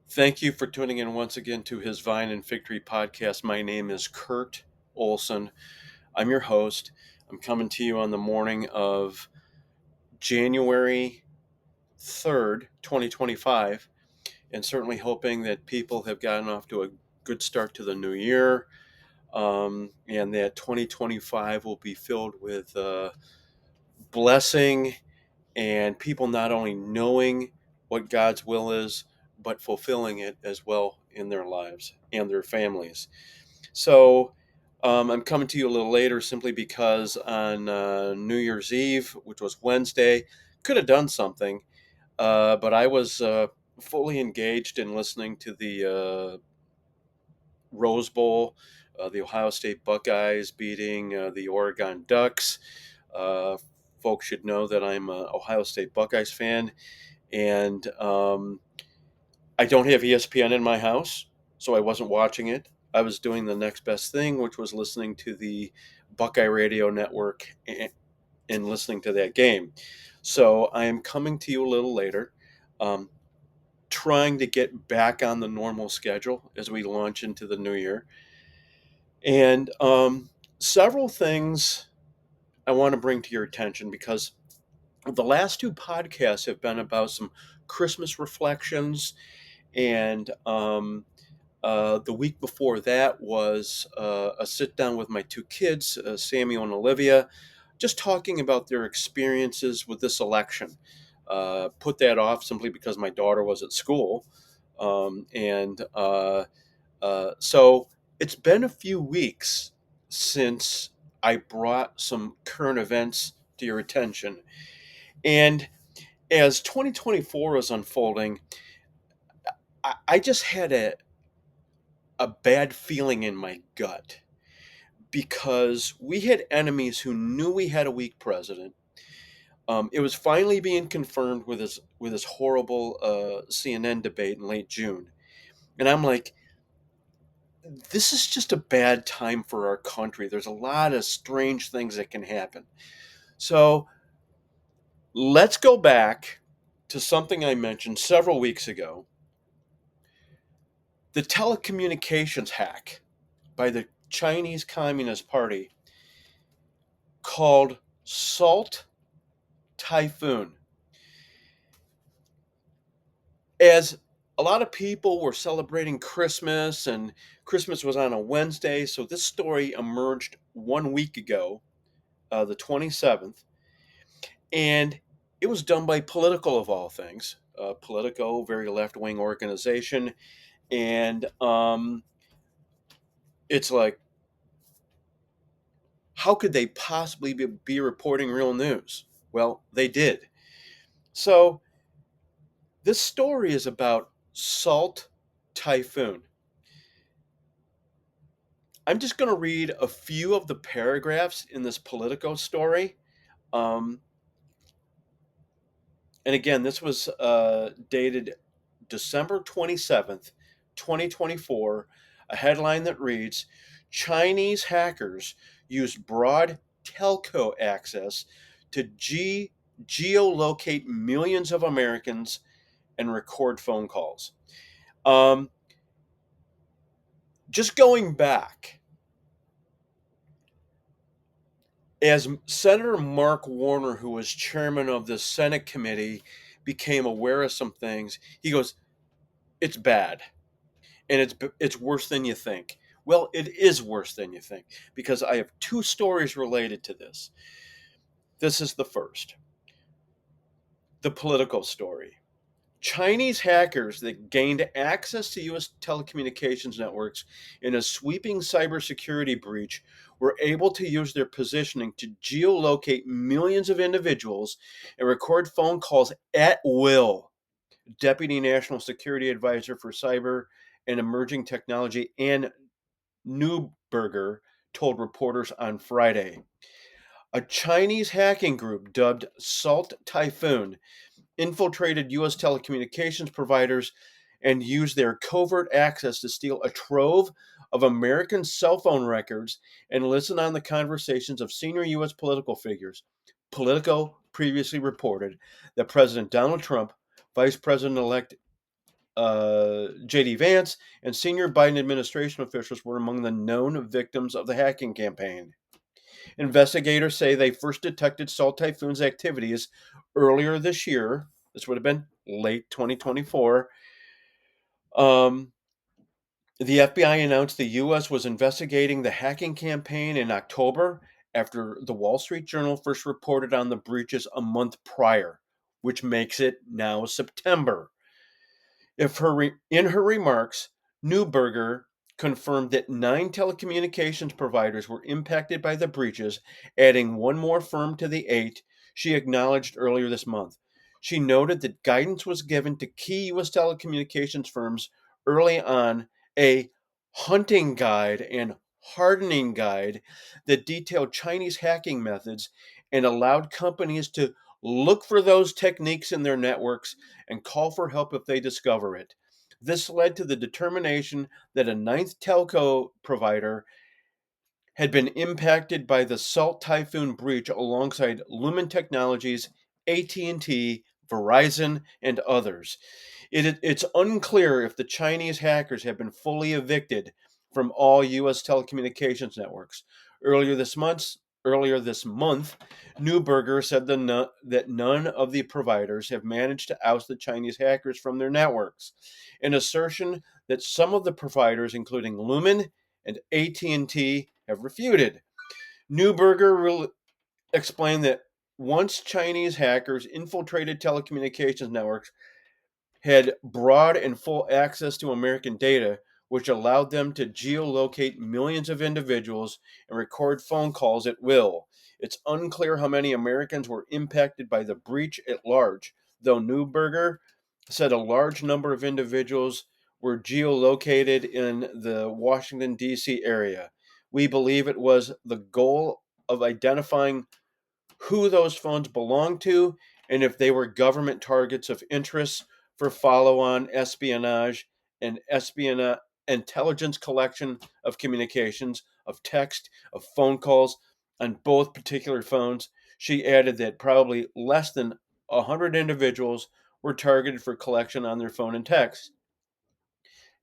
Thank you for tuning in once again to his Vine and Fig Tree podcast. My name is Kurt Olson. I'm your host. I'm coming to you on the morning of January 3rd, 2025, and certainly hoping that people have gotten off to a good start to the new year, and that 2025 will be filled with blessing and people not only knowing what God's will is, but fulfilling it as well in their lives and their families. So I'm coming to you a little later simply because on New Year's Eve, which was Wednesday, could have done something, but I was fully engaged in listening to the Rose Bowl, the Ohio State Buckeyes beating the Oregon Ducks. Uh, Folks should know that I'm an Ohio State Buckeyes fan, and I don't have ESPN in my house, so I wasn't watching it. I was doing the next best thing, which was listening to the Buckeye Radio Network and listening to that game. So I am coming to you a little later, um, trying to get back on the normal schedule as we launch into the new year. And several things I want to bring to your attention because the last two podcasts have been about some Christmas reflections, and the week before that was a sit down with my two kids, Samuel and Olivia, just talking about their experiences with this election. Put that off simply because my daughter was at school. And so it's been a few weeks since I brought some current events to your attention. And as 2024 was unfolding, I just had a bad feeling in my gut because we had enemies who knew we had a weak president. It was finally being confirmed with his horrible CNN debate in late June, and I'm like, this is just a bad time for our country. There's a lot of strange things that can happen. So let's go back to something I mentioned several weeks ago: the telecommunications hack by the Chinese Communist Party called Salt Typhoon. As a lot of people were celebrating Christmas, and Christmas was on a Wednesday, so this story emerged 1 week ago, the 27th, and it was done by Politico, of all things. Politico, very left wing organization, and it's like, how could they possibly be reporting real news? Well, they did. So this story is about Salt Typhoon. I'm just going to read a few of the paragraphs in this Politico story. Um, and again, this was dated December 27th, 2024. A headline that reads: Chinese hackers used broad telco access to geolocate millions of Americans and record phone calls. Um, just going back, as Senator Mark Warner, who was chairman of the Senate committee, became aware of some things, he goes, "It's bad, and it's worse than you think." Well, it is worse than you think because I have two stories related to this. This is the first, the Political story. Chinese hackers that gained access to U.S. telecommunications networks in a sweeping cybersecurity breach were able to use their positioning to geolocate millions of individuals and record phone calls at will. Deputy National Security Advisor for Cyber and Emerging Technology Ann Neuberger told reporters on Friday. A Chinese hacking group dubbed Salt Typhoon infiltrated U.S. telecommunications providers and used their covert access to steal a trove of American cell phone records and listen on the conversations of senior U.S. political figures. Politico previously reported that President Donald Trump, Vice President elect J.D. Vance and senior Biden administration officials were among the known victims of the hacking campaign. Investigators say they first detected Salt Typhoon's activities earlier this year. This would have been late 2024. Um, the FBI announced the U.S. was investigating the hacking campaign in October after the Wall Street Journal first reported on the breaches a month prior, which makes it now September. In her remarks, Neuberger confirmed that 9 telecommunications providers were impacted by the breaches, adding one more firm to the 8 she acknowledged earlier this month. She noted that guidance was given to key U.S. telecommunications firms early on, a hunting guide and hardening guide that detailed Chinese hacking methods and allowed companies to look for those techniques in their networks and call for help if they discover it. This led to the determination that a ninth telco provider had been impacted by the Salt Typhoon breach alongside Lumen Technologies, AT&T, Verizon, and others. It's unclear if the Chinese hackers have been fully evicted from all U.S. telecommunications networks. Earlier this month, Neuberger said that none of the providers have managed to oust the Chinese hackers from their networks, an assertion that some of the providers, including Lumen and AT&T, have refuted. Neuberger explained that once Chinese hackers infiltrated telecommunications networks, had broad and full access to American data, which allowed them to geolocate millions of individuals and record phone calls at will. It's unclear how many Americans were impacted by the breach at large, though Neuberger said a large number of individuals were geolocated in the Washington, D.C. area. We believe it was the goal of identifying who those phones belonged to and if they were government targets of interest for follow-on espionage and intelligence collection of communications, of text, of phone calls on both particular phones. She added that probably less than 100 individuals were targeted for collection on their phone and text.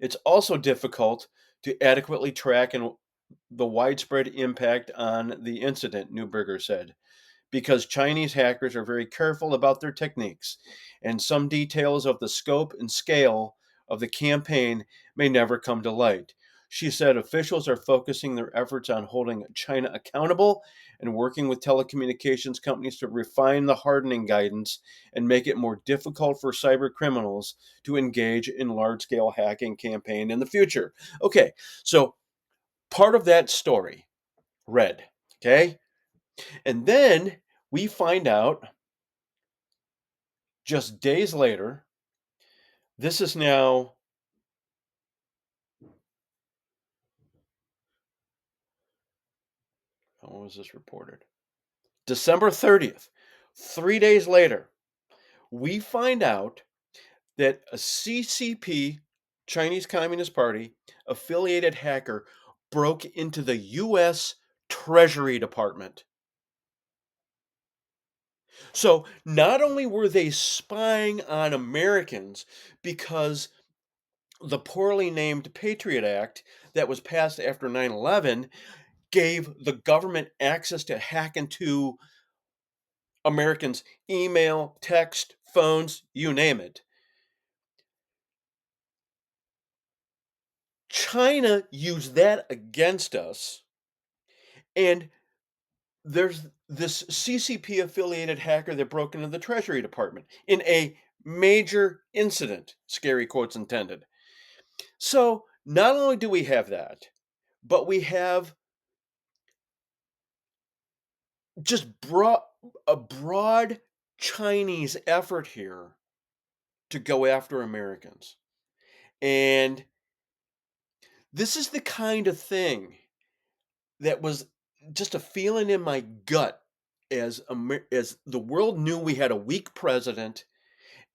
It's also difficult to adequately track the widespread impact on the incident, Neuberger said, because Chinese hackers are very careful about their techniques, and some details of the scope and scale of the campaign may never come to light. She said officials are focusing their efforts on holding China accountable and working with telecommunications companies to refine the hardening guidance and make it more difficult for cyber criminals to engage in large-scale hacking campaign in the future. Okay, so part of that story read, okay? And then we find out just days later, this is now, when was this reported? December 30th. 3 days later, we find out that a CCP, Chinese Communist Party, affiliated hacker broke into the U.S. Treasury Department. So not only were they spying on Americans because the poorly named Patriot Act that was passed after 9/11 gave the government access to hack into Americans' email, text, phones, you name it. China used that against us, and there's this CCP affiliated hacker that broke into the Treasury Department in a major incident, scary quotes intended. So, not only do we have that, but we have just a broad Chinese effort here to go after Americans. And this is the kind of thing that was just a feeling in my gut as the world knew we had a weak president,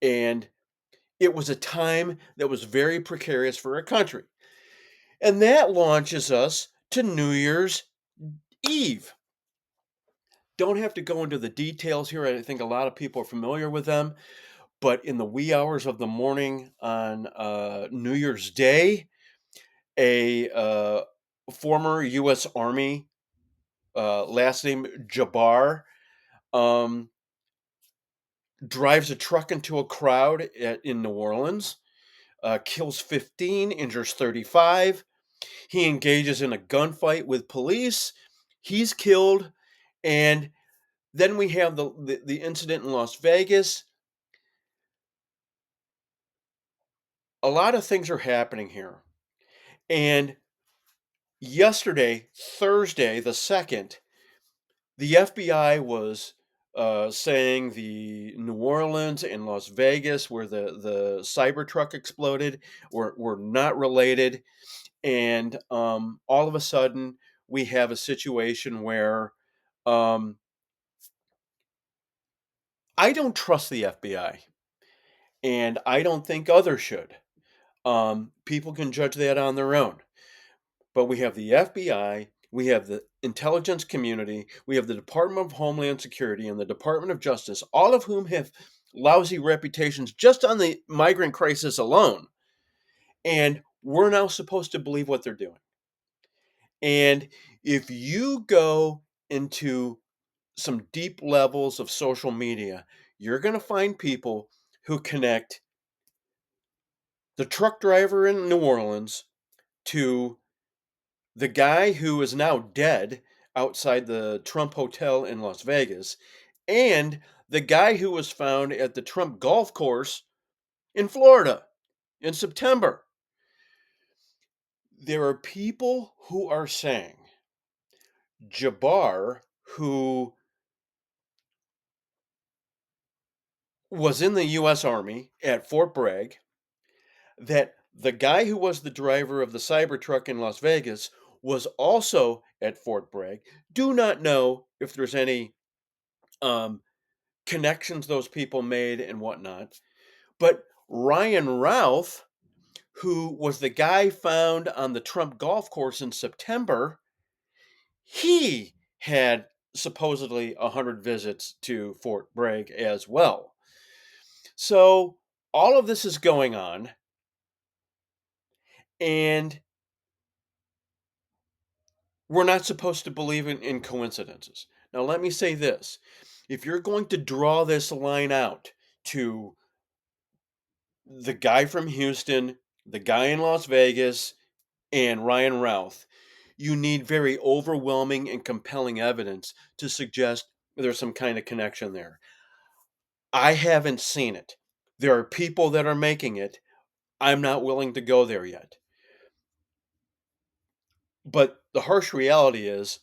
and it was a time that was very precarious for our country. And that launches us to New Year's Eve. Don't have to go into the details here. I think a lot of people are familiar with them. But in the wee hours of the morning on New Year's Day, a former U.S. Army, last name Jabbar, um, drives a truck into a crowd in New Orleans, kills 15, injures 35. He engages in a gunfight with police. He's killed. And then we have the incident in Las Vegas. A lot of things are happening here. And yesterday, Thursday, the 2nd, the FBI was saying the New Orleans and Las Vegas, where the Cybertruck exploded, were not related. And all of a sudden, we have a situation where um, I don't trust the FBI, and I don't think others should. People can judge that on their own. But we have the FBI, we have the intelligence community, we have the Department of Homeland Security, and the Department of Justice, all of whom have lousy reputations just on the migrant crisis alone. And we're now supposed to believe what they're doing. And if you go into some deep levels of social media, you're going to find people who connect the truck driver in New Orleans to the guy who is now dead outside the Trump Hotel in Las Vegas, and the guy who was found at the Trump golf course in Florida in September. There are people who are saying Jabbar, who was in the U.S. Army at Fort Bragg, that the guy who was the driver of the Cybertruck in Las Vegas was also at Fort Bragg. Do not know if there's any um, connections those people made and whatnot. But Ryan Routh, who was the guy found on the Trump golf course in September, he had supposedly 100 visits to Fort Bragg as well. So all of this is going on, and we're not supposed to believe in coincidences. Now, let me say this. If you're going to draw this line out to the guy from Houston, the guy in Las Vegas, and Ryan Routh, you need very overwhelming and compelling evidence to suggest there's some kind of connection there. I haven't seen it. There are people that are making it. I'm not willing to go there yet. But the harsh reality is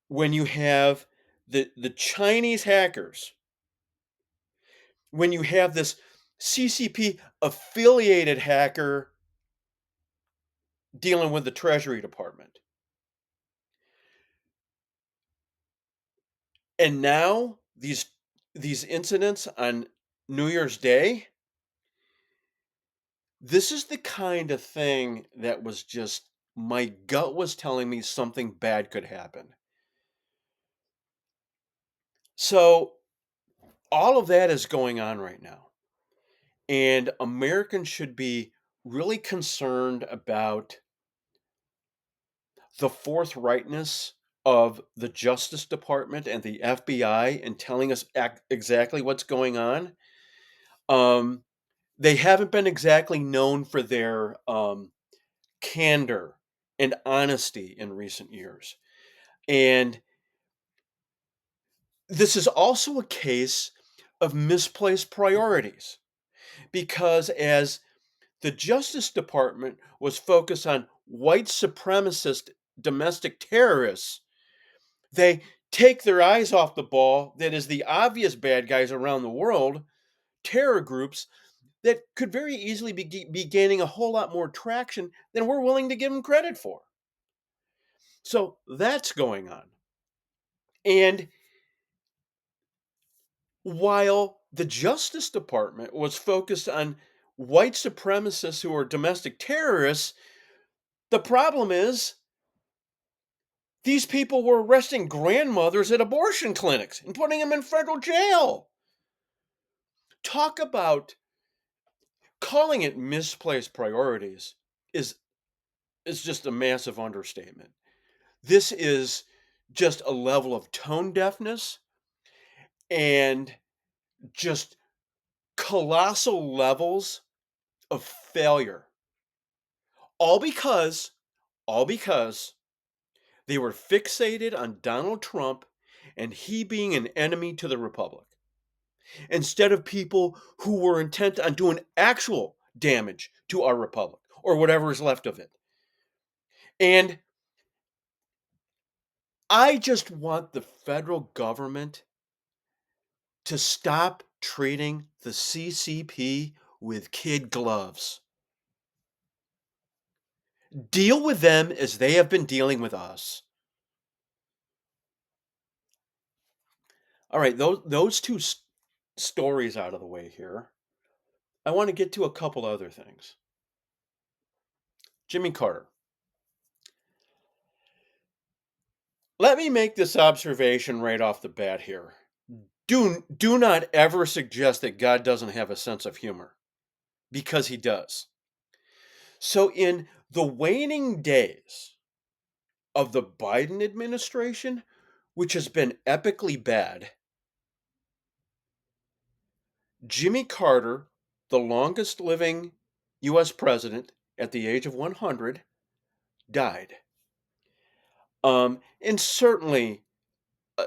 when you have the Chinese hackers, when you have this CCP affiliated hacker dealing with the Treasury Department, and now these incidents on New Year's Day, this is the kind of thing that was just my gut was telling me something bad could happen. So all of that is going on right now. And Americans should be really concerned about the forthrightness of the Justice Department and the FBI in telling us exactly what's going on. Um, they haven't been exactly known for their candor and honesty in recent years. And this is also a case of misplaced priorities because as the Justice Department was focused on white supremacist domestic terrorists, they take their eyes off the ball that is the obvious bad guys around the world, terror groups that could very easily be gaining a whole lot more traction than we're willing to give them credit for. So that's going on. And while the Justice Department was focused on white supremacists who are domestic terrorists, the problem is these people were arresting grandmothers at abortion clinics and putting them in federal jail. Talk about calling it misplaced priorities is is just a massive understatement. This is just a level of tone deafness and just colossal levels of failure. All because, all because they were fixated on Donald Trump and he being an enemy to the Republic, instead of people who were intent on doing actual damage to our Republic or whatever is left of it. And I just want the federal government to stop treating the CCP with kid gloves. Deal with them as they have been dealing with us. All right, those two stories out of the way here. I want to get to a couple other things. Jimmy Carter. Let me make this observation right off the bat here. Do not ever suggest that God doesn't have a sense of humor, because he does. So in the waning days of the Biden administration, which has been epically bad, Jimmy Carter, the longest living US president at the age of 100, died. And certainly uh,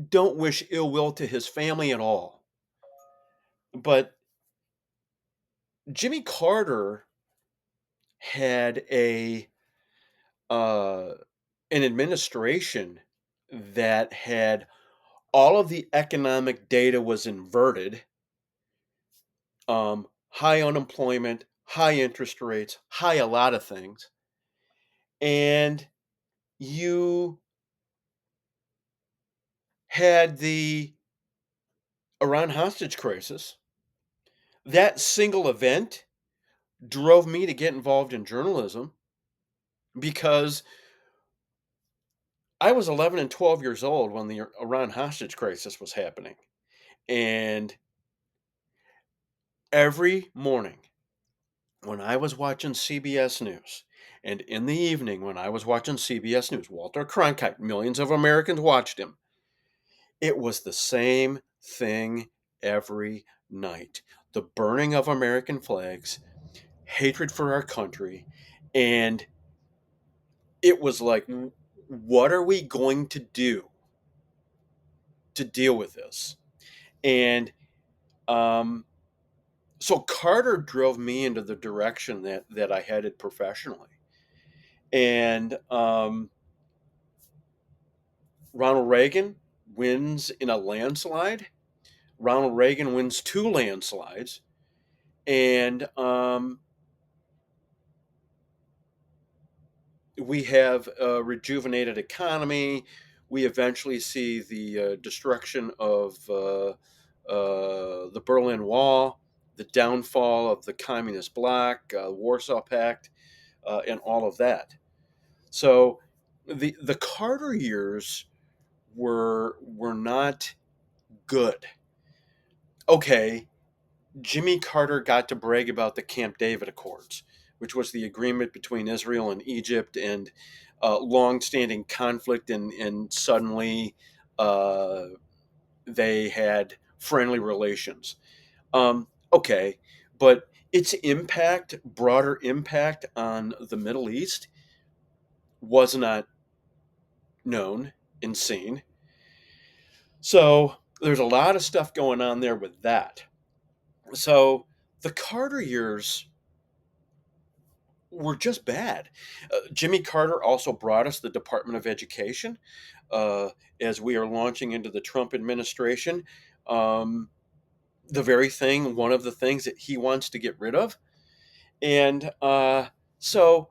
don't wish ill will to his family at all. But Jimmy Carter had uh, an administration that had all of the economic data was inverted, high unemployment, high interest rates, high a lot of things, and you had the Iran hostage crisis. That single event drove me to get involved in journalism because I was 11 and 12 years old when the Iran hostage crisis was happening. And every morning when I was watching CBS News, and in the evening when I was watching CBS News, Walter Cronkite, millions of Americans watched him. It was the same thing every night. The burning of American flags, hatred for our country, and it was like, what are we going to do to deal with this? And um, so Carter drove me into the direction that I headed professionally. And Ronald Reagan wins in a landslide. Ronald Reagan wins two landslides. And we have a rejuvenated economy. We eventually see the destruction of the Berlin Wall, the downfall of the communist bloc, Warsaw Pact, and all of that. So the Carter years were not good. Okay, Jimmy Carter got to brag about the Camp David Accords, which was the agreement between Israel and Egypt, and long-standing conflict, and suddenly uh, they had friendly relations. Okay, but its impact, broader impact on the Middle East, was not known and seen. So there's a lot of stuff going on there with that. So the Carter years were just bad. Jimmy Carter also brought us the Department of Education uh, as we are launching into the Trump administration. Um, the very thing, one of the things that he wants to get rid of. And so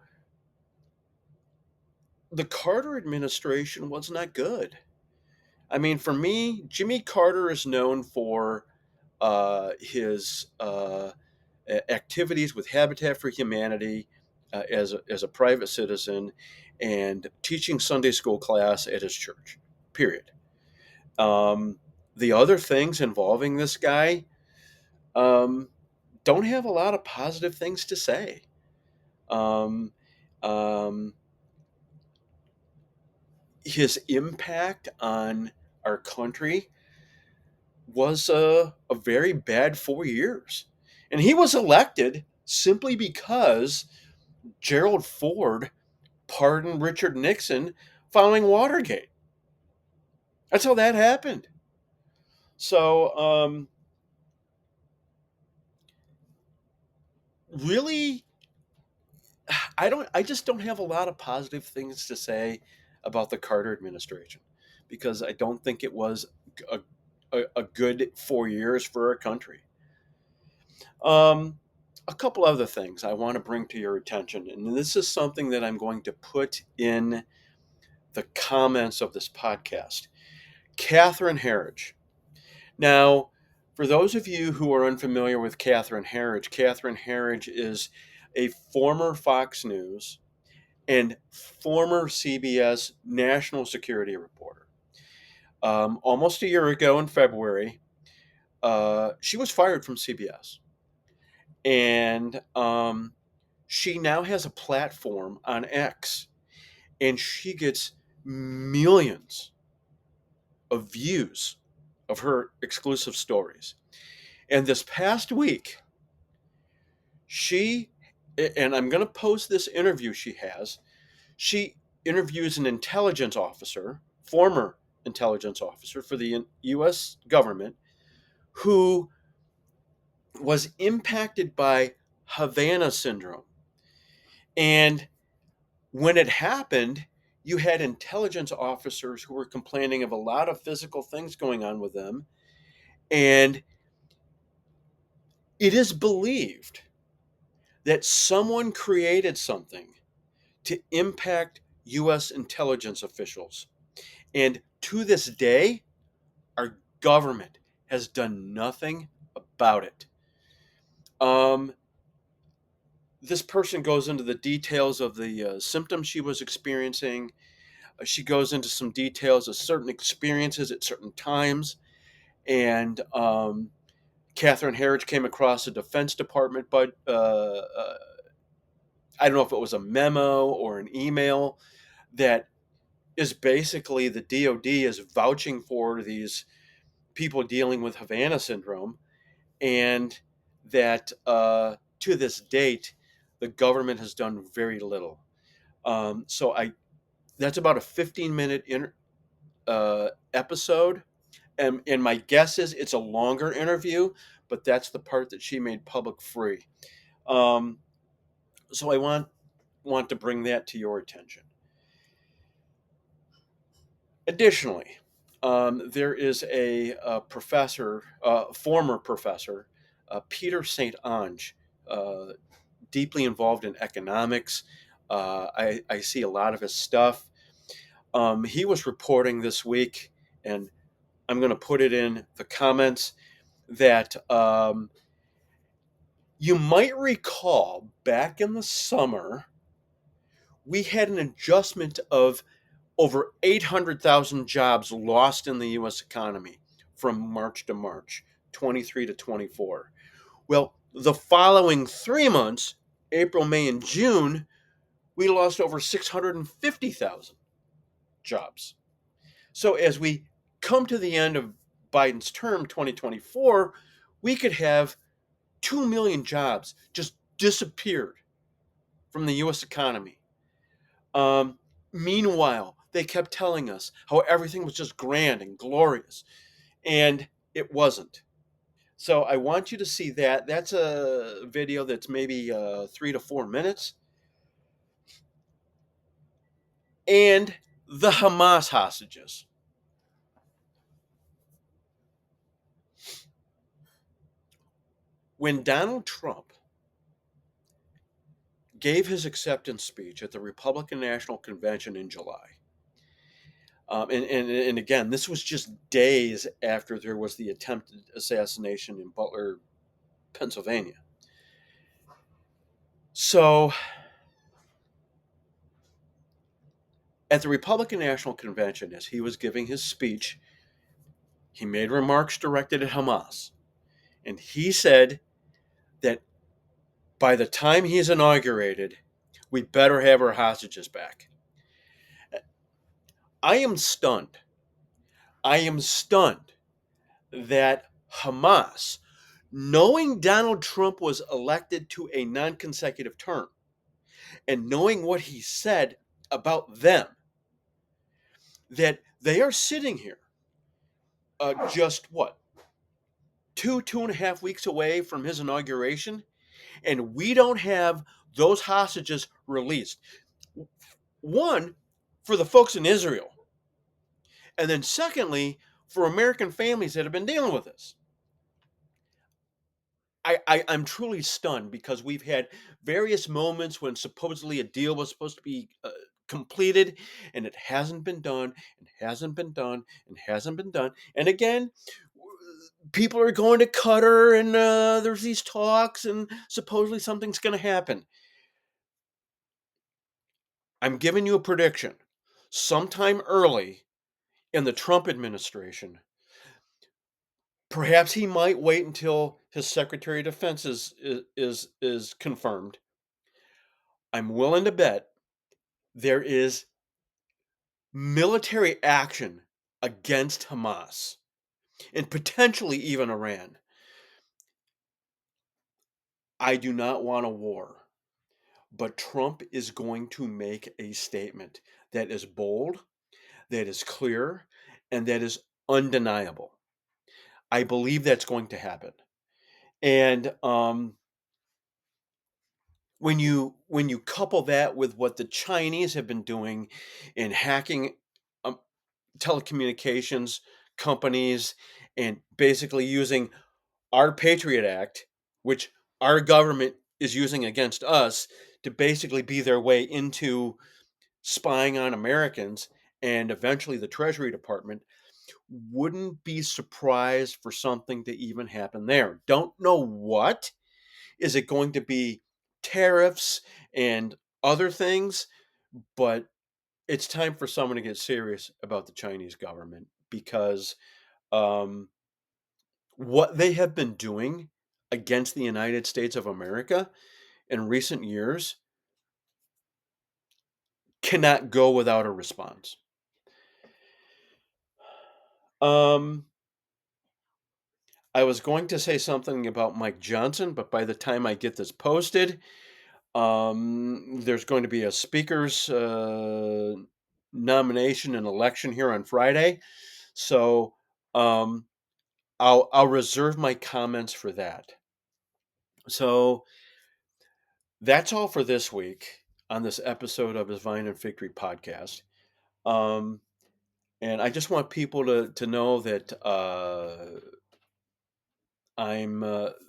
the Carter administration was not good. I mean, for me, Jimmy Carter is known for his activities with Habitat for Humanity as a private citizen and teaching Sunday school class at his church, period. Um, the other things involving this guy, um, don't have a lot of positive things to say. Um, um, his impact on our country was a very bad 4 years. And he was elected simply because Gerald Ford pardoned Richard Nixon following Watergate. That's how that happened. So, really, I just don't have a lot of positive things to say about the Carter administration because I don't think it was a, a good 4 years for our country. Um, a couple other things I want to bring to your attention, and this is something that I'm going to put in the comments of this podcast. Catherine Herridge. Now, for those of you who are unfamiliar with Catherine Herridge is a former Fox News and former CBS national security reporter. Almost a year ago in February, she was fired from CBS. And she now has a platform on X, and she gets millions of views of her exclusive stories. And this past week, she, and I'm going to post this interview she interviews an intelligence officer, former intelligence officer for the US government, who was impacted by Havana syndrome. And when it happened, you had intelligence officers who were complaining of a lot of physical things going on with them. And it is believed that someone created something to impact US intelligence officials. And to this day, our government has done nothing about it. Um, this person goes into the details of the symptoms she was experiencing. She goes into some details of certain experiences at certain times. And Catherine Herridge came across a Defense Department, but I don't know if it was a memo or an email that is basically the DOD is vouching for these people dealing with Havana syndrome, and that to this date, the government has done very little. So that's about a 15-minute episode, and my guess is it's a longer interview, but that's the part that she made public free. Um, so I want to bring that to your attention. Additionally, there is a professor, former professor, Peter St. Onge, uh, deeply involved in economics. I see a lot of his stuff. He was reporting this week, and I'm going to put it in the comments, that you might recall back in the summer, we had an adjustment of over 800,000 jobs lost in the U.S. economy from March to March, 23 to 24. Well, the following 3 months, April, May, and June, we lost over 650,000 jobs. So as we come to the end of Biden's term, 2024, we could have 2 million jobs just disappeared from the U.S. economy. Um, Meanwhile, they kept telling us how everything was just grand and glorious, and it wasn't. So I want you to see that. That's a video that's maybe 3 to 4 minutes. And the Hamas hostages. When Donald Trump gave his acceptance speech at the Republican National Convention in July, and again, this was just days after there was the attempted assassination in Butler, Pennsylvania. So at the Republican National Convention, as he was giving his speech, he made remarks directed at Hamas. And he said that by the time he's inaugurated, we better have our hostages back. I am stunned. I am stunned that Hamas, knowing Donald Trump was elected to a non consecutive term and knowing what he said about them, that they are sitting here just what, 2.5 weeks away from his inauguration, and we don't have those hostages released. One, for the folks in Israel, and then secondly, for American families that have been dealing with this. I'm truly stunned because we've had various moments when supposedly a deal was supposed to be completed and it hasn't been done and hasn't been done and hasn't been done. And again, people are going to Qatar and there's these talks and supposedly something's going to happen. I'm giving you a prediction. Sometime early in the Trump administration, perhaps he might wait until his Secretary of Defense is confirmed. I'm willing to bet there is military action against Hamas and potentially even Iran. I do not want a war, but Trump is going to make a statement that is bold, that is clear, and that is undeniable. I believe that's going to happen. And when you couple that with what the Chinese have been doing in hacking um, telecommunications companies and basically using our Patriot Act, which our government is using against us to basically be their way into spying on Americans and eventually the Treasury Department, wouldn't be surprised for something to even happen there. Don't know what. Is it going to be tariffs and other things? But it's time for someone to get serious about the Chinese government because um, what they have been doing against the United States of America in recent years cannot go without a response. Um, I was going to say something about Mike Johnson, but by the time I get this posted, there's going to be a speaker's nomination and election here on Friday, so um, I'll reserve my comments for that. So that's all for this week on this episode of his Vine and Fig Tree podcast. Um, and I just want people to know that I'm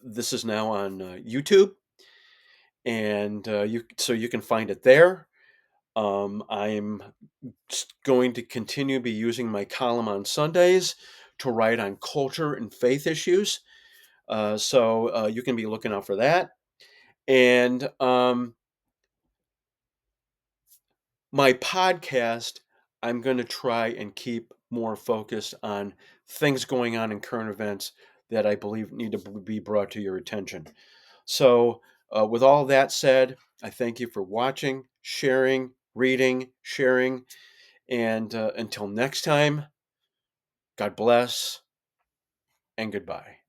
this is now on YouTube, and you can find it there. I'm going to continue to be using my column on Sundays to write on culture and faith issues. So you can be looking out for that. And my podcast, I'm going to try and keep more focused on things going on in current events that I believe need to be brought to your attention. So, with all that said, I thank you for watching, sharing, reading, sharing, and until next time, God bless and goodbye.